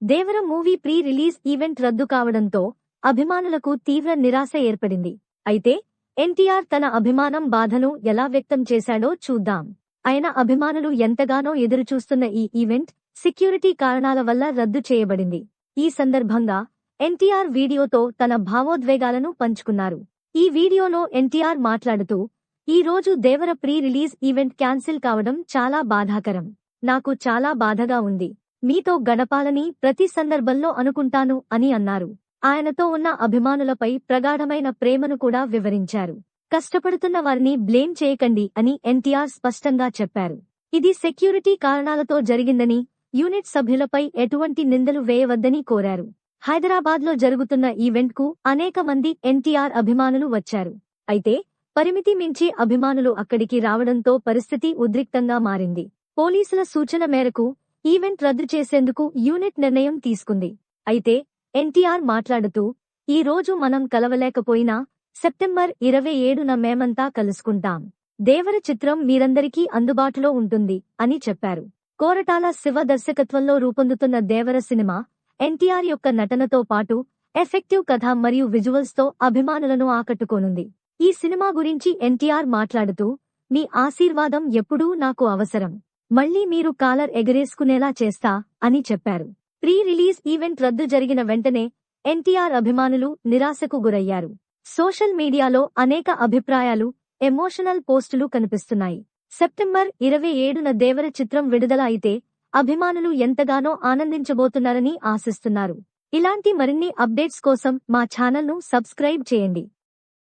దేవర movie pre release event రద్దు కావడంతో అభిమానులకు తీవ్ర నిరాశ ఏర్పడింది. అయితే ఎన్టీఆర్ తన అభిమానం బాధను ఎలా వ్యక్తం చేశాడో చూద్దాం. ఆయన అభిమానులు ఎంతగానో ఎదురుచూస్తున్న ఈ ఈవెంట్ సెక్యూరిటీ కారణాల వల్ల రద్దు చేయబడింది. ఈ సందర్భంగా ఎన్టీఆర్ వీడియోతో తన భావోద్వేగాలను పంచుకున్నారు. ఈ వీడియోలో ఎన్టీఆర్ మాట్లాడుతూ, ఈ రోజు దేవర ప్రీ రిలీజ్ ఈవెంట్ క్యాన్సిల్ కావడం చాలా బాధాకరం. నాకు చాలా బాధగా ఉంది. మీతో గడపాలని ప్రతి సందర్భంలో అనుకుంటాను అని అన్నారు. ఆయనతో ఉన్న అభిమానులపై ప్రగాఢమైన ప్రేమను కూడా వివరించారు. కష్టపడుతున్న వారిని బ్లేమ్ చేయకండి అని ఎన్టీఆర్ స్పష్టంగా చెప్పారు. ఇది సెక్యూరిటీ కారణాలతో జరిగిందని, యూనిట్ సభ్యులపై ఎటువంటి నిందలు వేయవద్దని కోరారు. హైదరాబాద్లో జరుగుతున్న ఈవెంట్కు అనేక మంది ఎన్టీఆర్ అభిమానులు వచ్చారు. అయితే పరిమితి మించి అభిమానులు అక్కడికి రావడంతో పరిస్థితి ఉద్రిక్తంగా మారింది. పోలీసుల సూచన మేరకు ఈవెంట్ రద్దు చేసేందుకు యూనిట్ నిర్ణయం తీసుకుంది. అయితే ఎన్టీఆర్ మాట్లాడుతూ, ఈ రోజు మనం కలవలేకపోయినా సెప్టెంబర్ 27న మేమంతా కలుసుకుంటాం. దేవర చిత్రం మీరందరికీ అందుబాటులో ఉంటుంది అని చెప్పారు. కోరటాల శివ దర్శకత్వంలో రూపొందుతున్న దేవర సినిమా ఎన్టీఆర్ యొక్క నటనతో పాటు ఎఫెక్టివ్ కథ మరియు విజువల్స్ తో అభిమానులను ఆకట్టుకోనుంది. ఈ సినిమా గురించి ఎన్టీఆర్ మాట్లాడుతూ, మీ ఆశీర్వాదం ఎప్పుడూ నాకు అవసరం. మళ్లీ మీరు కాలర్ ఎగరేసుకునేలా చేస్తా అని చెప్పారు. ప్రీ రిలీజ్ ఈవెంట్ రద్దు జరిగిన వెంటనే ఎన్టీఆర్ అభిమానులు నిరాశకు గురయ్యారు. సోషల్ మీడియాలో అనేక అభిప్రాయాలు, ఎమోషనల్ పోస్టులు కనిపిస్తున్నాయి. సెప్టెంబర్ 27న దేవర చిత్రం విడుదల అయితే అభిమానులు ఎంతగానో ఆనందించబోతున్నారని ఆశిస్తున్నారు. ఇలాంటి మరిన్ని అప్డేట్స్ కోసం మా ఛానల్ను సబ్స్క్రైబ్ చేయండి.